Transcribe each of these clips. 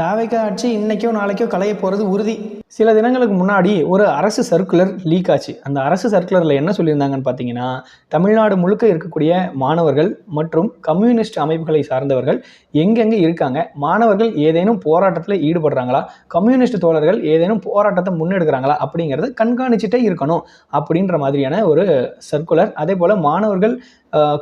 தாவேக்கா ஆட்சி இன்னைக்கோ நாளைக்கோ கலைய போகிறது உறுதி. சில தினங்களுக்கு முன்னாடி ஒரு அரசு சர்க்குலர் லீக் ஆச்சு. அந்த அரசு சர்க்குலரில் என்ன சொல்லியிருந்தாங்கன்னு பார்த்தீங்கன்னா, தமிழ்நாடு முழுக்க இருக்கக்கூடிய மாணவர்கள் மற்றும் கம்யூனிஸ்ட் அமைப்புகளை சார்ந்தவர்கள் எங்கெங்கே இருக்காங்க, மாணவர்கள் ஏதேனும் போராட்டத்தில் ஈடுபடுறாங்களா, கம்யூனிஸ்ட் தோழர்கள் ஏதேனும் போராட்டத்தை முன்னெடுக்கிறாங்களா அப்படிங்கிறத கண்காணிச்சுட்டே இருக்கணும் அப்படின்ற மாதிரியான ஒரு சர்க்குலர். அதே போல் மாணவர்கள்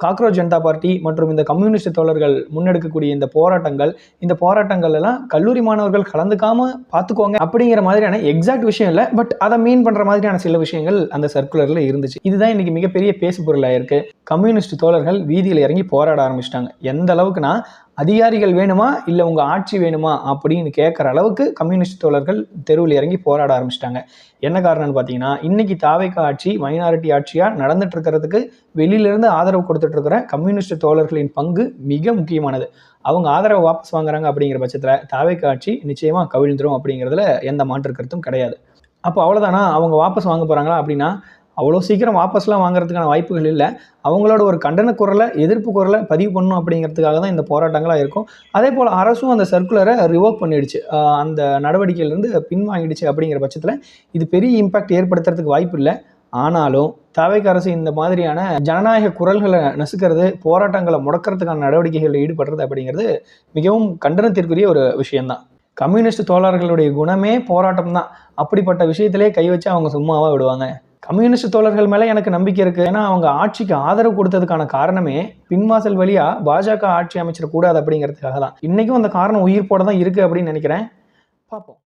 காக்ரோச் ஜனதா பார்ட்டி மற்றும் இந்த கம்யூனிஸ்ட் தோழர்கள் முன்னெடுக்கக்கூடிய இந்த போராட்டங்கள் எல்லாம் கல்லூரி மாணவர்கள் கலந்துக்காம பார்த்துக்கோங்க அப்படிங்கிற மாதிரியான எக்ஸாக்ட் விஷயம் இல்லை, பட் அதை மீன் பண்ற மாதிரியான சில விஷயங்கள் அந்த சர்க்குலர்ல இருந்துச்சு. இதுதான் இன்னைக்கு மிகப்பெரிய பேசு பொருளாக இருக்கு. கம்யூனிஸ்ட் தோழர்கள் வீதியில் இறங்கி போராட ஆரம்பிச்சிட்டாங்க. எந்த அளவுக்குன்னா, அதிகாரிகள் வேணுமா இல்லை உங்கள் ஆட்சி வேணுமா அப்படின்னு கேட்குற அளவுக்கு கம்யூனிஸ்ட் தோழர்கள் தெருவில் இறங்கி போராட ஆரம்பிச்சிட்டாங்க. என்ன காரணம்னு பார்த்தீங்கன்னா, இன்னைக்கு தாவேக்கா ஆட்சி மைனாரிட்டி ஆட்சியாக நடந்துட்டு இருக்கிறதுக்கு வெளியிலிருந்து ஆதரவு கொடுத்துட்டு இருக்கிற கம்யூனிஸ்ட் தோழர்களின் பங்கு மிக முக்கியமானது. அவங்க ஆதரவை வாபஸ் வாங்குறாங்க அப்படிங்கிற பட்சத்தில் தாவேக்கா ஆட்சி நிச்சயமாக கவிழ்ந்துரும் அப்படிங்கிறதுல எந்த மாற்று கருத்தும் கிடையாது. அப்போ அவ்வளோதானா, அவங்க வாபஸ் வாங்க போகிறாங்களா அப்படின்னா, அவ்வளோ சீக்கிரம் வாபஸ்லாம் வாங்குறதுக்கான வாய்ப்புகள் இல்லை. அவங்களோட ஒரு கண்டன குரலை, எதிர்ப்பு குரலை பதிவு பண்ணணும் அப்படிங்கிறதுக்காக தான் இந்த போராட்டங்களாக இருக்கும். அதே போல் அரசும் அந்த சர்க்குலரை ரிவோக் பண்ணிடுச்சு, அந்த நடவடிக்கையிலேருந்து பின்வாங்கிடுச்சு. அப்படிங்கிற பட்சத்தில் இது பெரிய இம்பாக்ட் ஏற்படுத்துறதுக்கு வாய்ப்பு இல்லை. ஆனாலும் தாவேக்கா அரசு இந்த மாதிரியான ஜனநாயக குரல்களை நசுக்கிறது, போராட்டங்களை முடக்கிறதுக்கான நடவடிக்கைகளில் ஈடுபடுறது அப்படிங்கிறது மிகவும் கண்டனத்திற்குரிய ஒரு விஷயம்தான். கம்யூனிஸ்ட் தோழர்களுடைய குணமே போராட்டம் தான். அப்படிப்பட்ட விஷயத்திலே கை வச்சு அவங்க சும்மாவா விடுவாங்க? கம்யூனிஸ்ட் தோழர்கள் மேலே எனக்கு நம்பிக்கை இருக்குது. ஏன்னா அவங்க ஆட்சிக்கு ஆதரவு கொடுத்ததுக்கான காரணமே பின்வாசல் வழியாக பாஜக ஆட்சி அமைச்சிடக்கூடாது அப்படிங்கிறதுக்காக தான். இன்றைக்கும் அந்த காரணம் உயிர்ப்போட தான் இருக்குது அப்படின்னு நினைக்கிறேன். பார்ப்போம்.